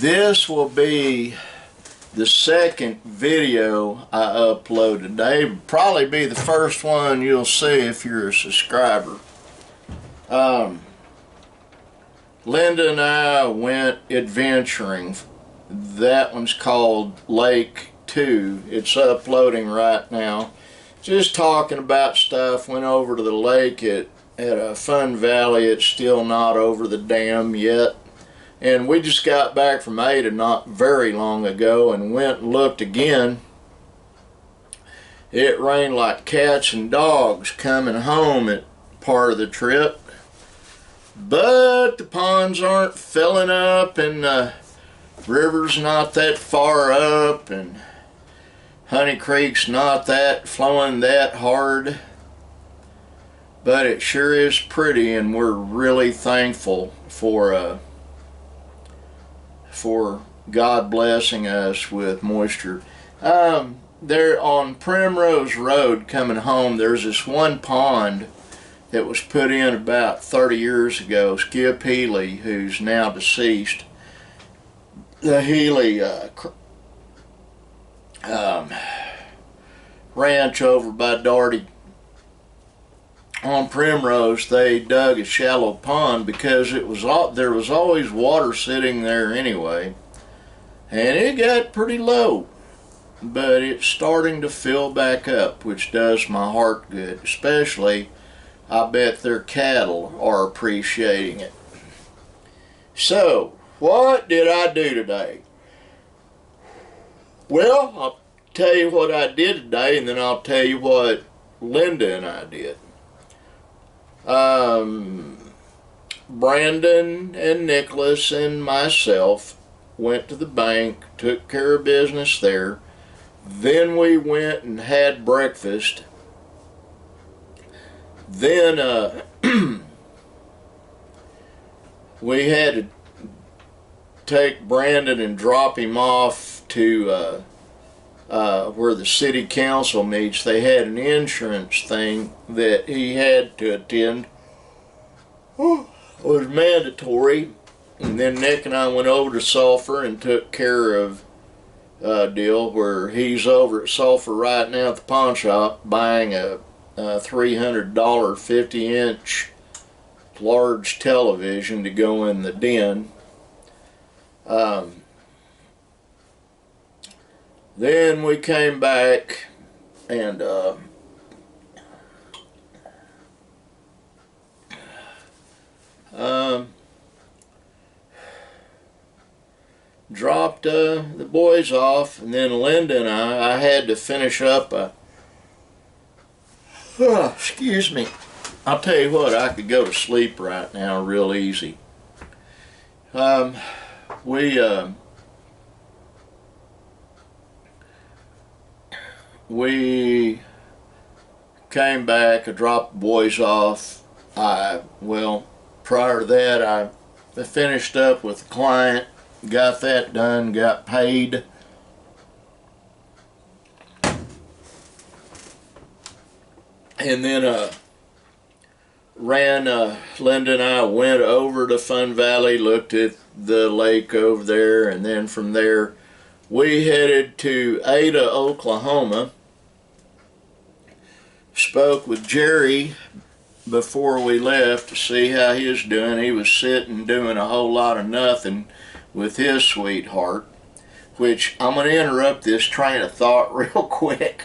This will be the second video I upload today. It'll probably be the first one you'll see if you're a subscriber. Linda and I went adventuring. That one's called Lake 2. It's uploading right now. Just talking about stuff. Went over to the lake at Fun Valley. It's still not over the dam yet. And we just got back from Ada not very long ago and went and looked again. It rained like cats and dogs coming home at part of the trip. But the ponds aren't filling up and the river's not that far up and Honey Creek's not that flowing that hard. But it sure is pretty, and we're really thankful for God blessing us with moisture. There on Primrose Road coming home, there's this one pond that was put in about 30 years ago. Skip Healy, who's now deceased, the Healy ranch over by Darty on Primrose, they dug a shallow pond because there was always water sitting there anyway, and it got pretty low, but it's starting to fill back up, which does my heart good. Especially, I bet their cattle are appreciating it. So, what did I do today? Well, I'll tell you what I did today, and then I'll tell you what Linda and I did. Brandon and Nicholas and myself went to the bank, took care of business there. Then we went and had breakfast. Then we had to take Brandon and drop him off to where the city council meets. They had an insurance thing that he had to attend. It was mandatory. And then Nick and I went over to Sulphur and took care of a deal where he's over at Sulphur right now at the pawn shop buying a $300 50-inch large television to go in the den. Then we came back and dropped the boys off, and then Linda and I had to finish up excuse me. I'll tell you what, I could go to sleep right now real easy. We came back, I dropped the boys off. Well, prior to that, I finished up with the client, got that done, got paid. And then Linda and I went over to Fun Valley, looked at the lake over there, and then from there we headed to Ada, Oklahoma. Spoke with Jerry before we left to see how he was doing. He was sitting doing a whole lot of nothing with his sweetheart, which I'm going to interrupt this train of thought real quick.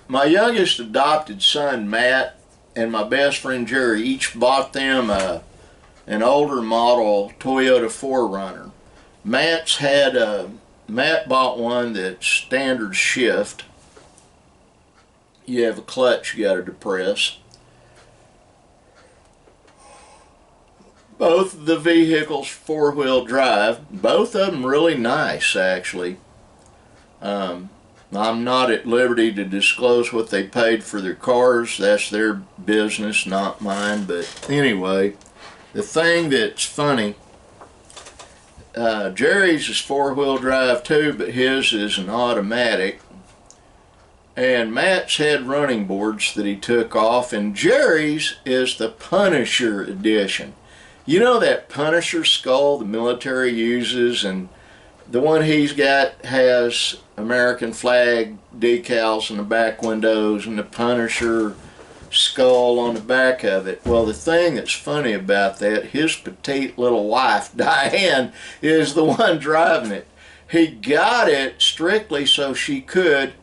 My youngest adopted son, Matt, and my best friend Jerry each bought them an older model Toyota 4Runner. Matt bought one that's standard shift. You have a clutch you got to depress. Both of the vehicles four-wheel drive. Both of them really nice, actually. I'm not at liberty to disclose what they paid for their cars. That's their business, not mine. But anyway, the thing that's funny, Jerry's is four-wheel drive too, but his is an automatic. And Matt's had running boards that he took off, and Jerry's is the Punisher edition. You know that Punisher skull the military uses, and The one he's got has American flag decals in the back windows and the Punisher skull on the back of it. Well, the thing that's funny about that, his petite little wife, Diane, is the one driving it. He got it strictly so she could,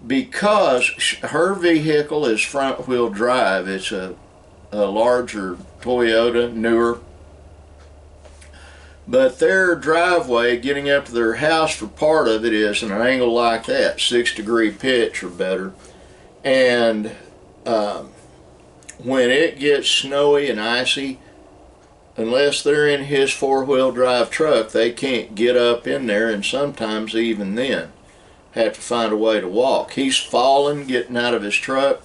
because her vehicle is front-wheel drive. It's a larger Toyota, newer. But their driveway, getting up to their house for part of it, is an angle like that, 6-degree pitch or better. And when it gets snowy and icy, unless they're in his four-wheel drive truck, they can't get up in there, and sometimes even then have to find a way to walk. He's fallen getting out of his truck.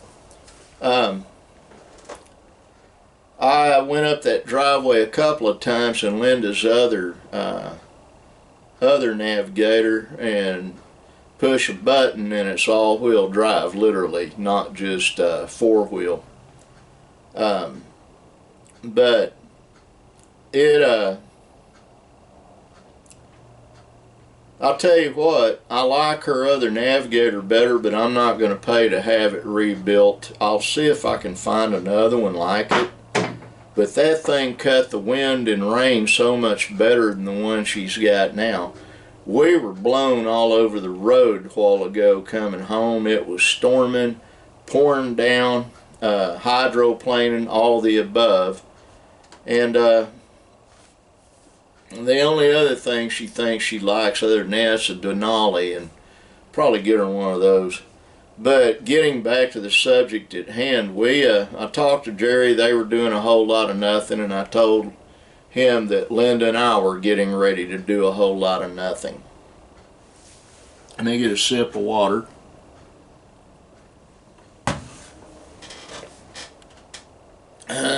I went up that driveway a couple of times in Linda's other Navigator and push a button and it's all-wheel drive, literally, not just four-wheel. But it, I'll tell you what, I like her other Navigator better, but I'm not going to pay to have it rebuilt. I'll see if I can find another one like it. But that thing cut the wind and rain so much better than the one she's got now. We were blown all over the road a while ago coming home. It was storming, pouring down, hydroplaning, all the above. And the only other thing she thinks she likes other than that is a Denali, and probably get her one of those. But getting back to the subject at hand, I talked to Jerry. They were doing a whole lot of nothing, and I told him that Linda and I were getting ready to do a whole lot of nothing. Let me get a sip of water.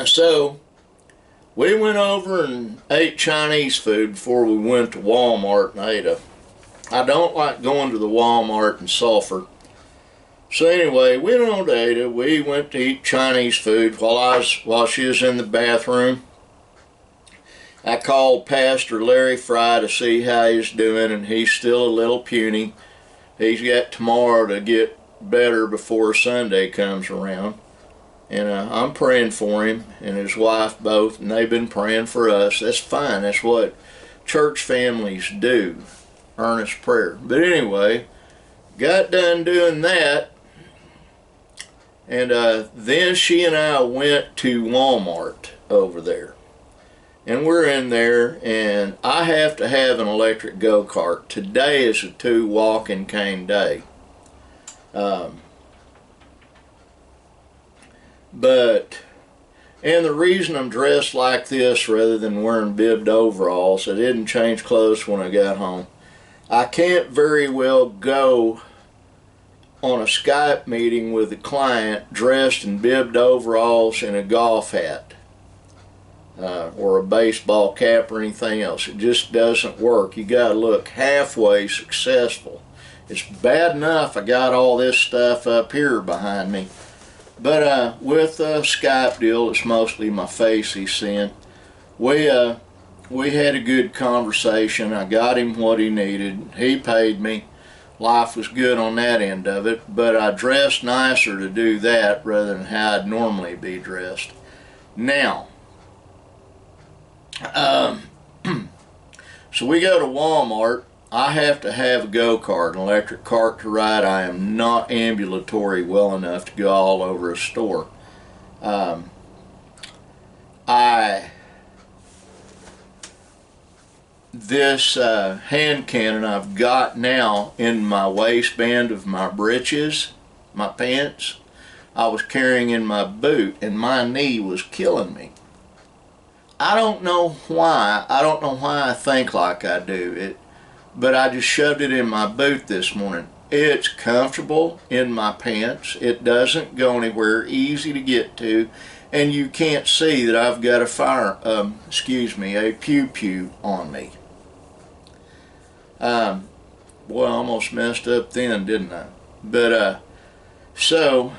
So we went over and ate Chinese food before we went to Walmart and ate I don't like going to the Walmart in Sulphur. So anyway, we went on to Ada. We went to eat Chinese food while she was in the bathroom. I called Pastor Larry Fry to see how he's doing, and he's still a little puny. He's got tomorrow to get better before Sunday comes around. And I'm praying for him and his wife both, and they've been praying for us. That's fine. That's what church families do, earnest prayer. But anyway, got done doing that. And then she and I went to Walmart over there. And we're in there, and I have to have an electric go-kart. Today is a 2 walking cane day. And the reason I'm dressed like this rather than wearing bibbed overalls, I didn't change clothes when I got home. I can't very well go on a Skype meeting with a client dressed in bibbed overalls and a golf hat or a baseball cap or anything else. It just doesn't work. You got to look halfway successful. It's bad enough I got all this stuff up here behind me, but with the Skype deal, it's mostly my face he's seeing. We had a good conversation. I got him what he needed. He paid me. Life was good on that end of it, but I dressed nicer to do that rather than how I'd normally be dressed. Now, so we go to Walmart. I have to have a go-kart, an electric cart to ride. I am not ambulatory well enough to go all over a store. This hand cannon I've got now in my waistband of my breeches, my pants, I was carrying in my boot, and my knee was killing me. I don't know why. I don't know why I think like I do, but I just shoved it in my boot this morning. It's comfortable in my pants. It doesn't go anywhere, easy to get to, and you can't see that I've got a pew-pew on me. Boy, I almost messed up then, didn't I? But, so,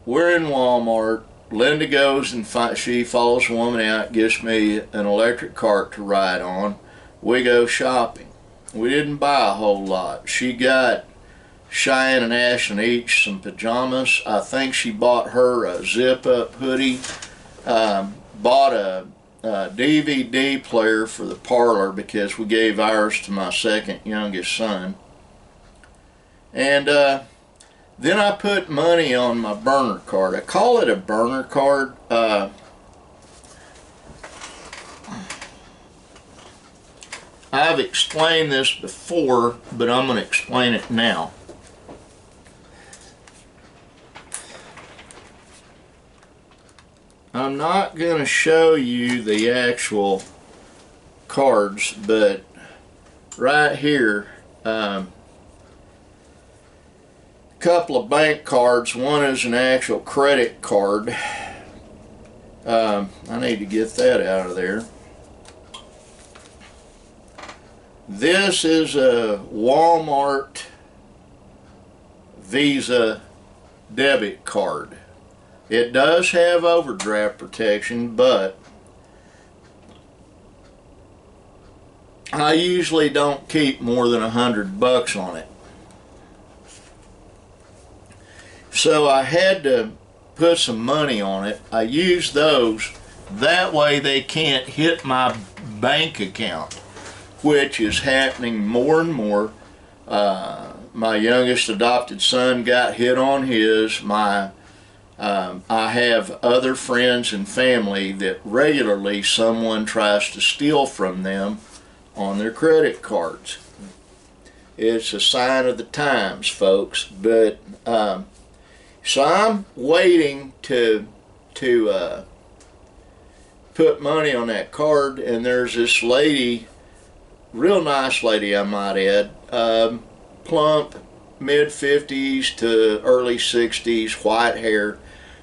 we're in Walmart. Linda goes and she follows a woman out, gives me an electric cart to ride on. We go shopping. We didn't buy a whole lot. She got Cheyenne and Ashton each some pajamas. I think she bought her a zip-up hoodie. Bought a DVD player for the parlor because we gave ours to my second youngest son. And then I put money on my burner card. I call it a burner card. I've explained this before, but I'm going to explain it now. I'm not going to show you the actual cards, but right here, a couple of bank cards. One is an actual credit card. I need to get that out of there. This is a Walmart Visa debit card. It does have overdraft protection, but I usually don't keep more than $100 on it. So I had to put some money on it. I use those. That way they can't hit my bank account, which is happening more and more. My youngest adopted son got hit on his. I have other friends and family that regularly someone tries to steal from them on their credit cards. It's a sign of the times, folks. But so I'm waiting to put money on that card, and there's this lady, real nice lady I might add, plump, mid-50s to early 60s, white hair.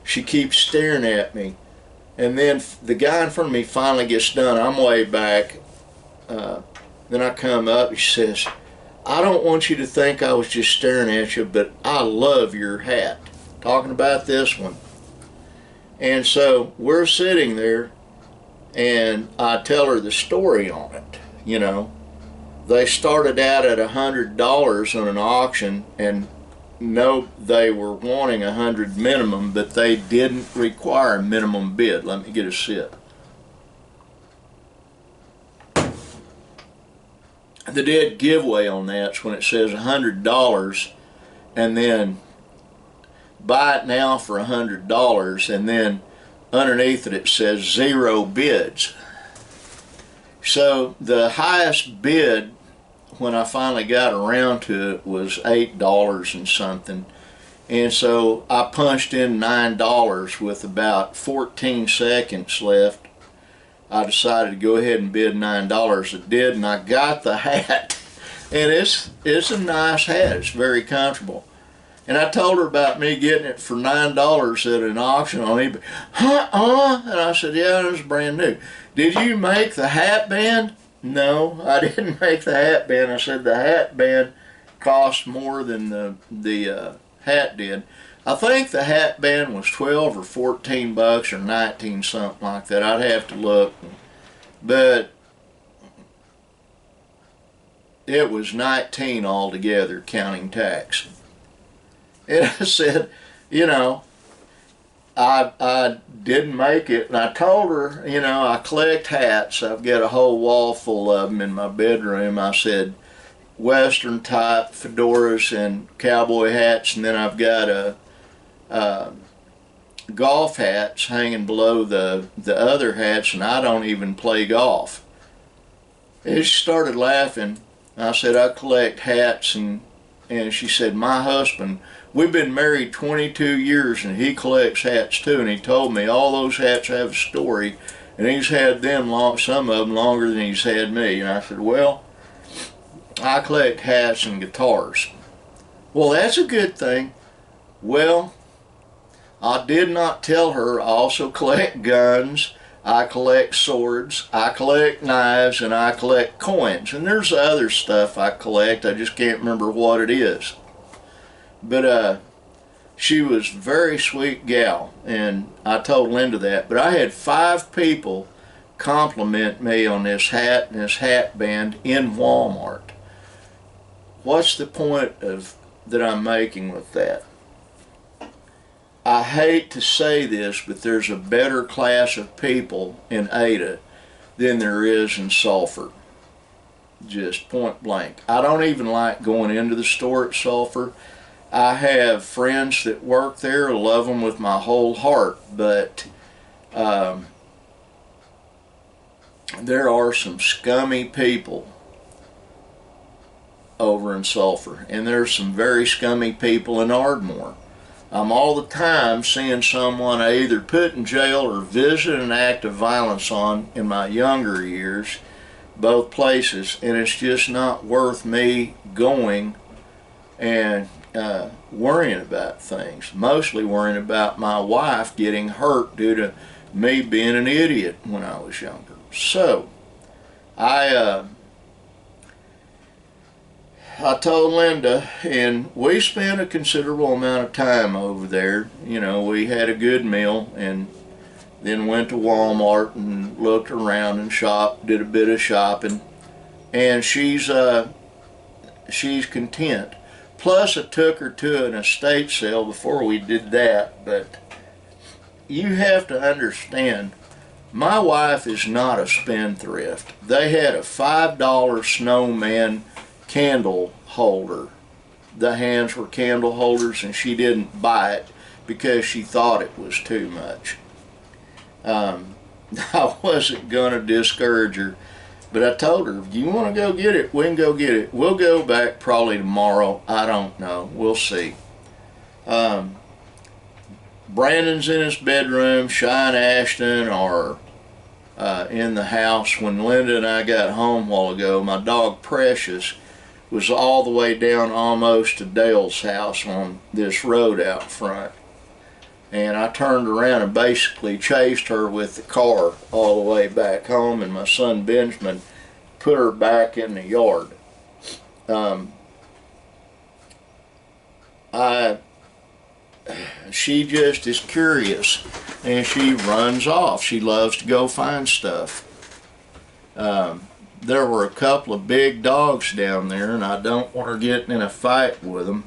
She keeps staring at me, and then the guy in front of me finally gets done. I'm way back. Then I come up, he says, "I don't want you to think I was just staring at you, but I love your hat." Talking about this one. And so we're sitting there, and I tell her the story on it. You know, they started out at $100 on an auction, and no, they were wanting 100 minimum, but they didn't require a minimum bid. Let me get a sip. The dead giveaway on that's when it says $100, and then buy it now for $100, and then underneath it says 0 bids. So the highest bid, when I finally got around to it, was $8 and something. And so I punched in $9 with about 14 seconds left. I decided to go ahead and bid $9. It did, and I got the hat. And it's a nice hat. It's very comfortable. And I told her about me getting it for $9 at an auction on eBay. And I said, yeah, it was brand new. Did you make the hat band? No, I didn't make the hat band. I said the hat band cost more than the hat did. I think the hat band was 12 or 14 bucks or 19, something like that. I'd have to look. But it was 19 altogether, counting tax. And I said, you know, I didn't make it, and I told her, you know, I collect hats. I've got a whole wall full of them in my bedroom. I said Western type fedoras and cowboy hats, and then I've got golf hats hanging below the other hats, and I don't even play golf. And she started laughing. I said, I collect hats, and she said, my husband, we've been married 22 years, and he collects hats too, and he told me all those hats have a story, and he's had them some of them longer than he's had me. And I said, well, I collect hats and guitars. Well, that's a good thing. Well, I did not tell her I also collect guns, I collect swords, I collect knives, and I collect coins. And there's other stuff I collect, I just can't remember what it is. But she was a very sweet gal, and I told Linda that. But I had 5 people compliment me on this hat and this hat band in Walmart. What's the point of that I'm making with that? I hate to say this, but there's a better class of people in Ada than there is in Sulphur. Just point blank. I don't even like going into the store at Sulphur. I have friends that work there, love them with my whole heart, but there are some scummy people over in Sulphur, and there's some very scummy people in Ardmore. I'm all the time seeing someone I either put in jail or visit an act of violence on in my younger years, both places, and it's just not worth me going and worrying about things. Mostly worrying about my wife getting hurt due to me being an idiot when I was younger. So, I told Linda, and we spent a considerable amount of time over there. You know, we had a good meal and then went to Walmart and looked around and shopped, did a bit of shopping, and she's content. Plus, I took her to an estate sale before we did that, but you have to understand, my wife is not a spendthrift. They had a $5 snowman candle holder. The hands were candle holders, and she didn't buy it because she thought it was too much. I wasn't going to discourage her, but I told her, if you want to go get it, we can go get it. We'll go back probably tomorrow. I don't know. We'll see. Brandon's in his bedroom. Shy and Ashton are in the house. When Linda and I got home a while ago, my dog Precious was all the way down almost to Dale's house on this road out front. And I turned around and basically chased her with the car all the way back home, and my son Benjamin put her back in the yard. She just is curious, and she runs off. She loves to go find stuff. There were a couple of big dogs down there, and I don't want her getting in a fight with them.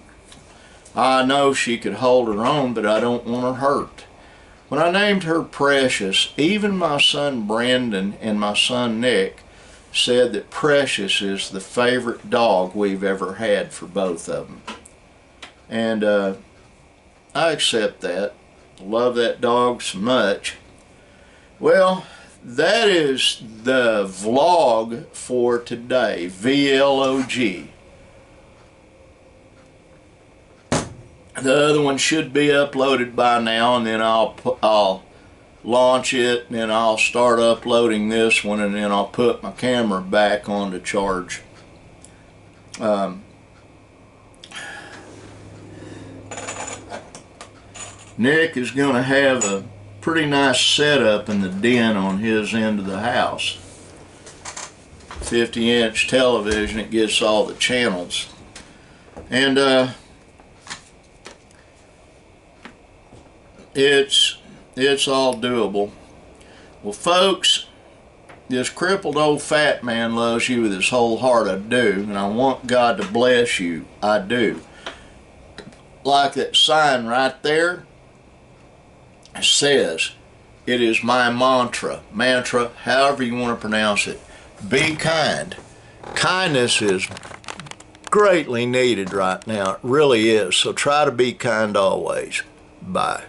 I know she could hold her own, but I don't want her hurt. When I named her Precious, even my son Brandon and my son Nick said that Precious is the favorite dog we've ever had for both of them. And I accept that. Love that dog so much. Well, that is the vlog for today. VLOG. The other one should be uploaded by now, and then I'll launch it, and then I'll start uploading this one, and then I'll put my camera back on to charge. Nick is going to have a pretty nice setup in the den on his end of the house. 50-inch television, it gets all the channels. And it's all doable. Well, folks, this crippled old fat man loves you with his whole heart. I do, and I want God to bless you. I do. Like that sign right there says, it is my mantra, however you want to pronounce it. Be kind. Kindness is greatly needed right now. It really is. So try to be kind always. Bye.